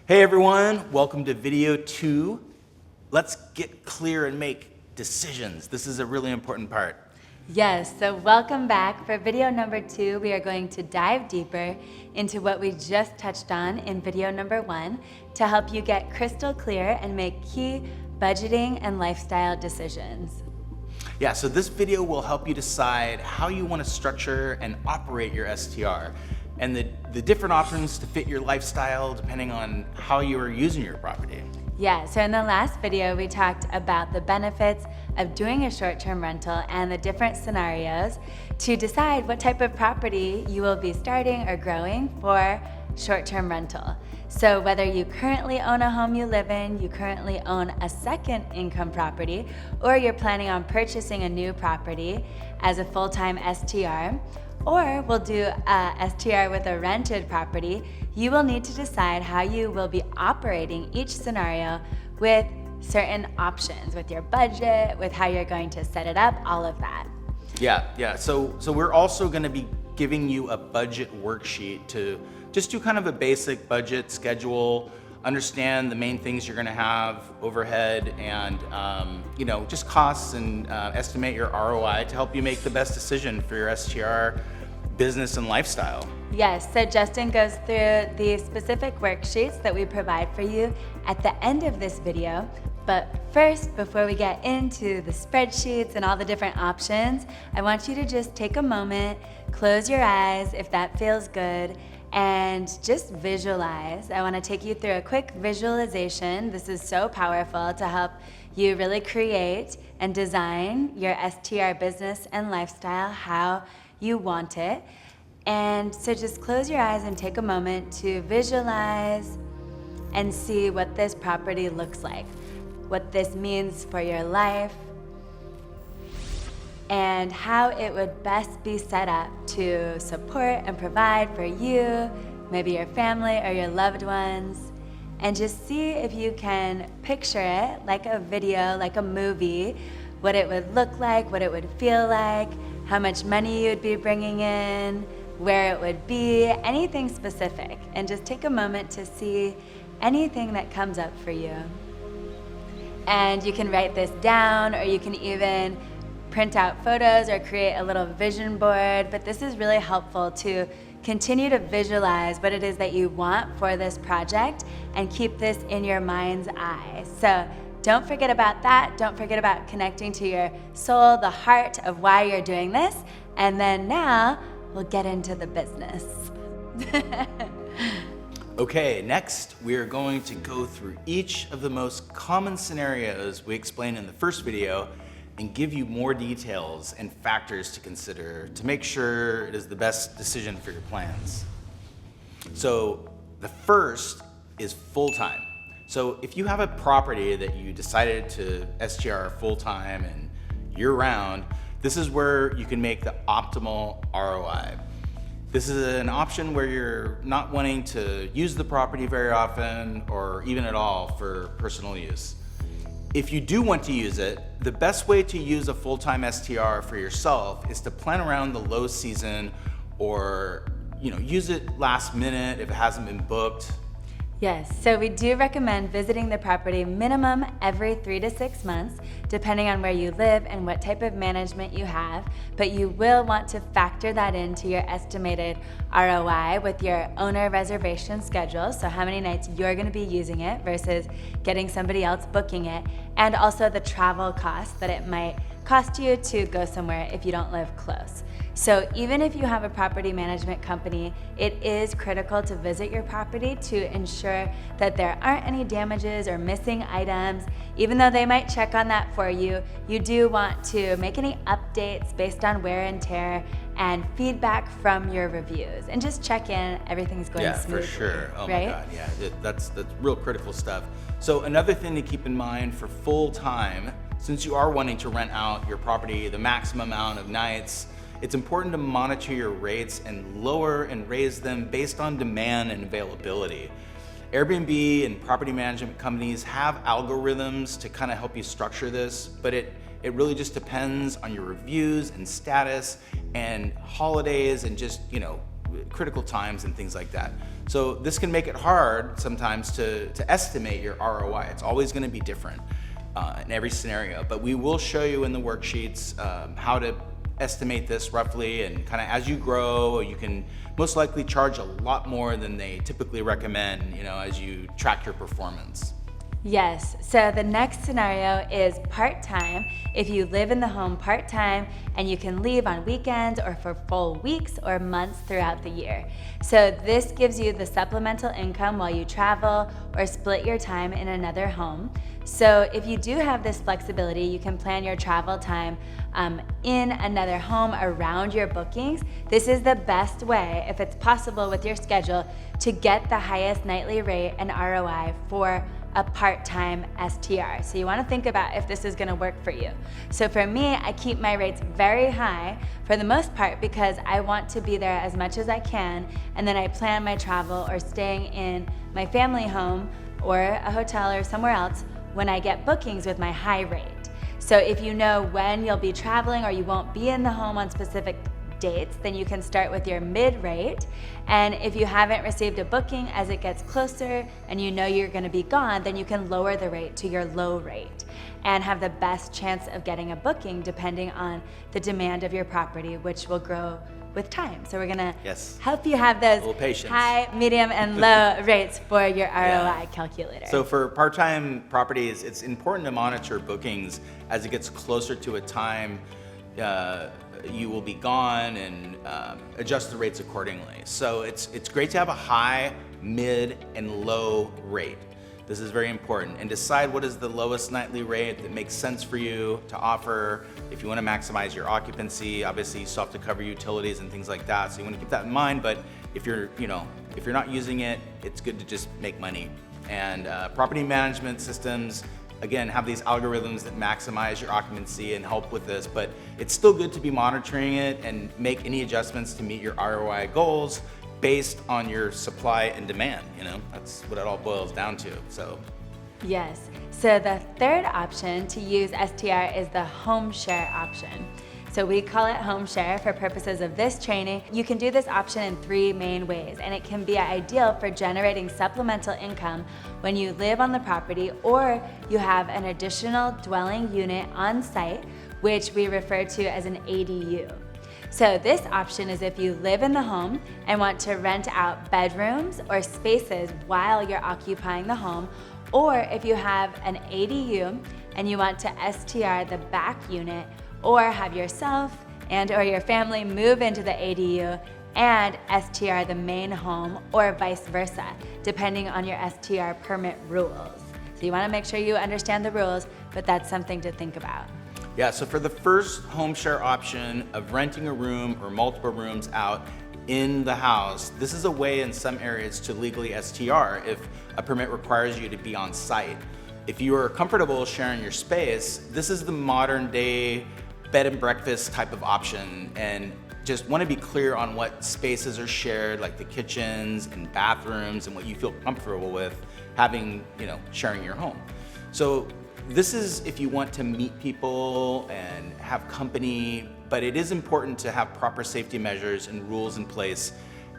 Hey everyone, welcome to video 2. Let's get clear and make decisions. This is a really important part. Yes, so welcome back. For video number 2, we are going to dive deeper into what we just touched on in video number 1 to help you get crystal clear and make key budgeting and lifestyle decisions. Yeah, so this video will help you decide how you want to structure and operate your STR and the different options to fit your lifestyle depending on how you are using your property. Yeah, so in the last video, we talked about the benefits of doing a short-term rental and the different scenarios to decide what type of property you will be starting or growing for short-term rental. So whether you currently own a home you live in, you currently own a second income property, or you're planning on purchasing a new property as a full-time STR, or we'll do a STR with a rented property, you will need to decide how you will be operating each scenario with certain options, with your budget, with how you're going to set it up, all of that. Yeah. So we're also going to be giving you a budget worksheet to just do kind of a basic budget schedule, understand the main things you're going to have, overhead, and just costs, and estimate your ROI to help you make the best decision for your STR business and lifestyle. Yes, so Justin goes through the specific worksheets that we provide for you at the end of this video. But first, before we get into the spreadsheets and all the different options, I want you to just take a moment, close your eyes if that feels good, and just visualize. I want to take you through a quick visualization. This is so powerful to help you really create and design your STR business and lifestyle how you want it. And so just close your eyes and take a moment to visualize and see what this property looks like, what this means for your life, and how it would best be set up to support and provide for you, maybe your family or your loved ones. And just see if you can picture it like a video, like a movie, what it would look like, what it would feel like, how much money you'd be bringing in, where it would be, anything specific. And just take a moment to see anything that comes up for you. And you can write this down, or you can even print out photos or create a little vision board. But this is really helpful to continue to visualize what it is that you want for this project and keep this in your mind's eye. So don't forget about that. Don't forget about connecting to your soul, the heart of why you're doing this. And then now we'll get into the business. Okay, next we are going to go through each of the most common scenarios we explained in the first video and give you more details and factors to consider to make sure it is the best decision for your plans. So the first is full-time. So if you have a property that you decided to STR full-time and year-round, this is where you can make the optimal ROI. This is an option where you're not wanting to use the property very often or even at all for personal use. If you do want to use it, the best way to use a full-time STR for yourself is to plan around the low season, or use it last minute if it hasn't been booked. Yes, so we do recommend visiting the property minimum every 3 to 6 months, depending on where you live and what type of management you have, but you will want to factor that into your estimated ROI with your owner reservation schedule, so how many nights you're going to be using it versus getting somebody else booking it, and also the travel costs that it might cost you to go somewhere if you don't live close. So even if you have a property management company, it is critical to visit your property to ensure that there aren't any damages or missing items. Even though they might check on that for you, you do want to make any updates based on wear and tear and feedback from your reviews, and just check in everything's going smoothly. Yeah, for sure. Oh right? my God, yeah, that's real critical stuff. So another thing to keep in mind for full time, since you are wanting to rent out your property the maximum amount of nights, it's important to monitor your rates and lower and raise them based on demand and availability. Airbnb and property management companies have algorithms to kind of help you structure this, but it really just depends on your reviews and status and holidays and just, critical times and things like that. So this can make it hard sometimes to estimate your ROI. It's always going to be different in every scenario, but we will show you in the worksheets how to estimate this roughly, and kind of as you grow, you can most likely charge a lot more than they typically recommend, as you track your performance. Yes, so the next scenario is part-time. If you live in the home part-time and you can leave on weekends or for full weeks or months throughout the year. So this gives you the supplemental income while you travel or split your time in another home. So if you do have this flexibility, you can plan your travel time in another home around your bookings. This is the best way, if it's possible with your schedule, to get the highest nightly rate and ROI for a part-time STR. So you want to think about if this is going to work for you. So for me, I keep my rates very high for the most part because I want to be there as much as I can, and then I plan my travel or staying in my family home or a hotel or somewhere else when I get bookings with my high rate. So if you know when you'll be traveling or you won't be in the home on specific dates, then you can start with your mid rate. And if you haven't received a booking as it gets closer and you know you're going to be gone, then you can lower the rate to your low rate and have the best chance of getting a booking depending on the demand of your property, which will grow with time. So we're going to help you have those high, medium, and low rates for your ROI calculator. So for part-time properties, it's important to monitor bookings as it gets closer to a time you will be gone, and adjust the rates accordingly. So it's great to have a high, mid, and low rate. This is very important. And decide what is the lowest nightly rate that makes sense for you to offer. If you want to maximize your occupancy, obviously you still have to cover utilities and things like that. So you want to keep that in mind, but if you're not using it, it's good to just make money. And property management systems, again, have these algorithms that maximize your occupancy and help with this, but it's still good to be monitoring it and make any adjustments to meet your ROI goals based on your supply and demand. That's what it all boils down to. So yes, so the third option to use STR is the home share option. So we call it home share for purposes of this training. You can do this option in 3 main ways, and it can be ideal for generating supplemental income when you live on the property or you have an additional dwelling unit on site, which we refer to as an ADU. So this option is if you live in the home and want to rent out bedrooms or spaces while you're occupying the home, or if you have an ADU and you want to STR the back unit, or have yourself and or your family move into the ADU and STR the main home, or vice versa, depending on your STR permit rules. So you want to make sure you understand the rules, but that's something to think about. Yeah, so for the first home share option of renting a room or multiple rooms out in the house, this is a way in some areas to legally STR if a permit requires you to be on site. If you are comfortable sharing your space, this is the modern day bed and breakfast type of option, and just want to be clear on what spaces are shared, like the kitchens and bathrooms, and what you feel comfortable with having, sharing your home. So this is if you want to meet people and have company, but it is important to have proper safety measures and rules in place.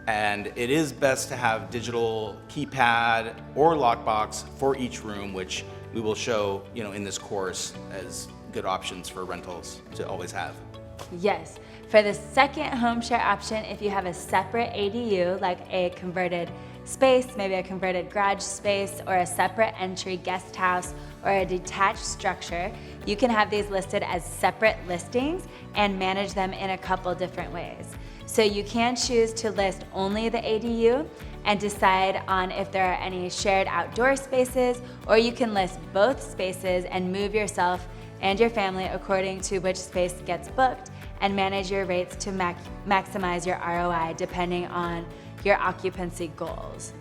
And it is best to have digital keypad or lockbox for each room, which we will show, in this course as good options for rentals to always have. Yes. For the second home share option, if you have a separate ADU, like a converted space, maybe a converted garage space, or a separate entry guest house, or a detached structure, you can have these listed as separate listings and manage them in a couple different ways. So you can choose to list only the ADU and decide on if there are any shared outdoor spaces, or you can list both spaces and move yourself and your family according to which space gets booked, and manage your rates to maximize your ROI depending on your occupancy goals.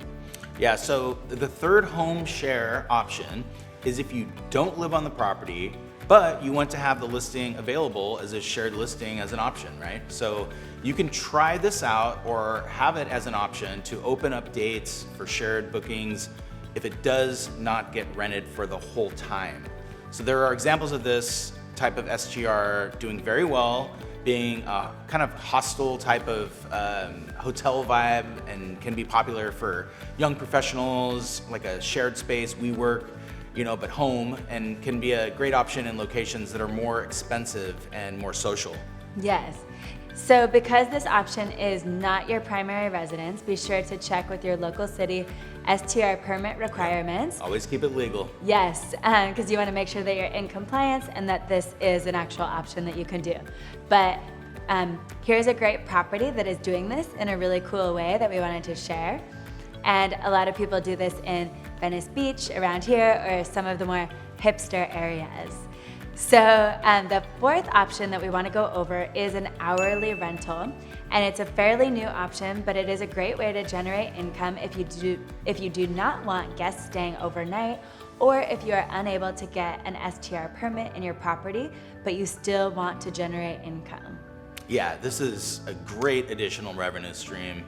Yeah, so the third home share option is if you don't live on the property, but you want to have the listing available as a shared listing as an option, right? So you can try this out or have it as an option to open up dates for shared bookings if it does not get rented for the whole time. So there are examples of this type of STR doing very well. being a kind of hostel type of hotel vibe and can be popular for young professionals, like a shared space, WeWork, but home, and can be a great option in locations that are more expensive and more social. Yes. So because this option is not your primary residence, be sure to check with your local city STR permit requirements. Always keep it legal. Yes, because you want to make sure that you're in compliance and that this is an actual option that you can do. But here's a great property that is doing this in a really cool way that we wanted to share. And a lot of people do this in Venice Beach, around here, or some of the more hipster areas. So the fourth option that we want to go over is an hourly rental, and it's a fairly new option, but it is a great way to generate income if you do not want guests staying overnight, or if you are unable to get an STR permit in your property, but you still want to generate income. Yeah, this is a great additional revenue stream,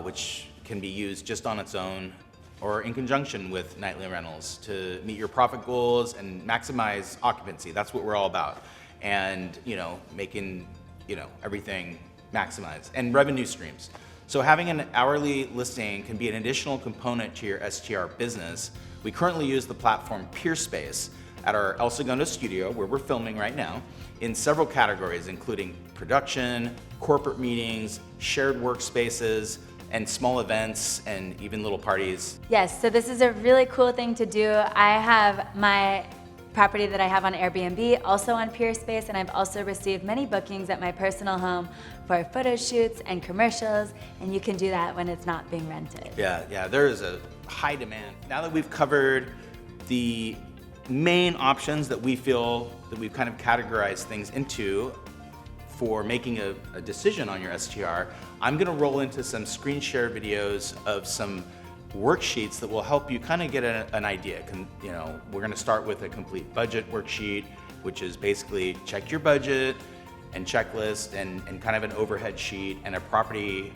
which can be used just on its own or in conjunction with nightly rentals to meet your profit goals and maximize occupancy. That's what we're all about. And, making, everything maximized and revenue streams. So having an hourly listing can be an additional component to your STR business. We currently use the platform Sharespace at our El Segundo studio, where we're filming right now, in several categories, including production, corporate meetings, shared workspaces, and small events, and even little parties. Yes, so this is a really cool thing to do. I have my property that I have on Airbnb also on Sharespace, and I've also received many bookings at my personal home for photo shoots and commercials, and you can do that when it's not being rented. Yeah, there is a high demand. Now that we've covered the main options that we feel that we've kind of categorized things into for making a decision on your STR, I'm gonna roll into some screen share videos of some worksheets that will help you kind of get an idea. We're gonna start with a complete budget worksheet, which is basically check your budget and checklist and kind of an overhead sheet, and a property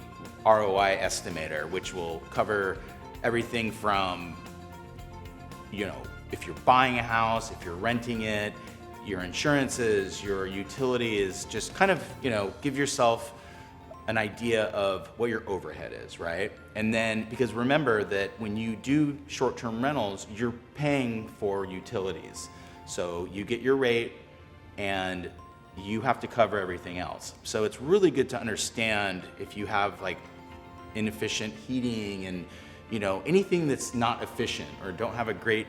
ROI estimator, which will cover everything from, if you're buying a house, if you're renting it, your insurances, your utilities, just kind of, give yourself an idea of what your overhead is, right? And then, because remember that when you do short-term rentals, you're paying for utilities. So you get your rate and you have to cover everything else. So it's really good to understand if you have like inefficient heating and, anything that's not efficient or don't have a great,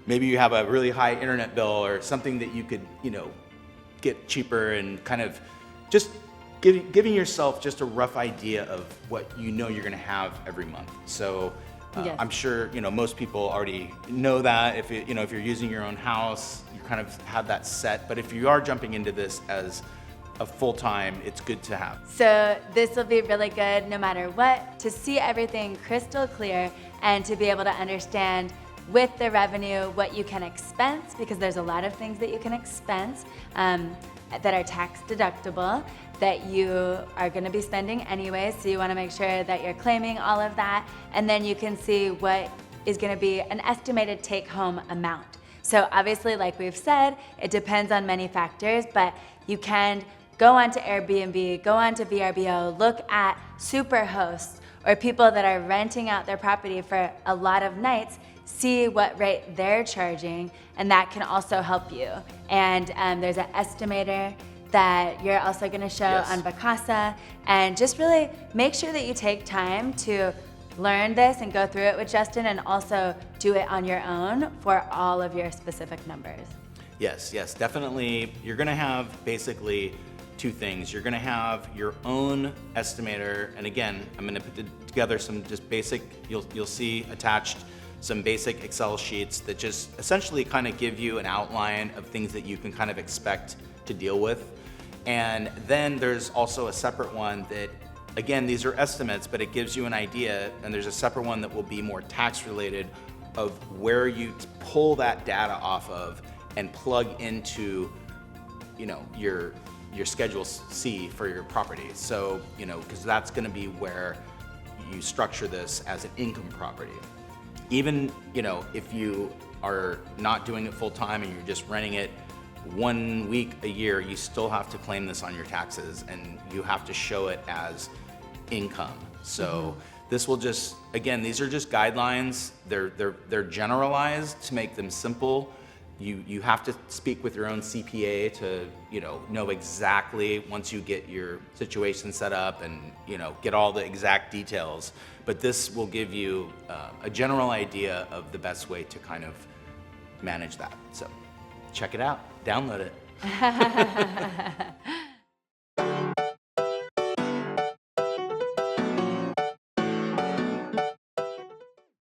maybe you have a really high internet bill or something that you could, get cheaper, and kind of just giving yourself just a rough idea of what you're gonna have every month. So Yes. I'm sure, most people already know that. If if you're using your own house, you kind of have that set. But if you are jumping into this as a full-time, it's good to have. So this will be really good no matter what, to see everything crystal clear and to be able to understand with the revenue what you can expense, because there's a lot of things that you can expense that are tax deductible that you are going to be spending anyway, so you want to make sure that you're claiming all of that, and then you can see what is going to be an estimated take-home amount. So obviously, like we've said, it depends on many factors, but you can go onto Airbnb, go onto VRBO, look at Superhosts or people that are renting out their property for a lot of nights, see what rate they're charging, and that can also help you. And there's an estimator that you're also gonna show Yes. on Vacasa, and just really make sure that you take time to learn this and go through it with Justin, and also do it on your own for all of your specific numbers. Yes, definitely. You're gonna have basically two things. You're gonna have your own estimator, and again, I'm gonna put together some just basic, you'll see attached some basic Excel sheets that just essentially kind of give you an outline of things that you can kind of expect to deal with. And then there's also a separate one that, again, these are estimates, but it gives you an idea, and there's a separate one that will be more tax related, of where you pull that data off of and plug into, your Schedule C for your property. So, because that's gonna be where you structure this as an income property. Even, if you are not doing it full time and you're just renting it 1 week, a year, you still have to claim this on your taxes, and you have to show it as income. So this will just, again, these are just guidelines. They're generalized to make them simple. You have to speak with your own CPA to know exactly, once you get your situation set up and get all the exact details. But this will give you a general idea of the best way to kind of manage that. So check it out, download it.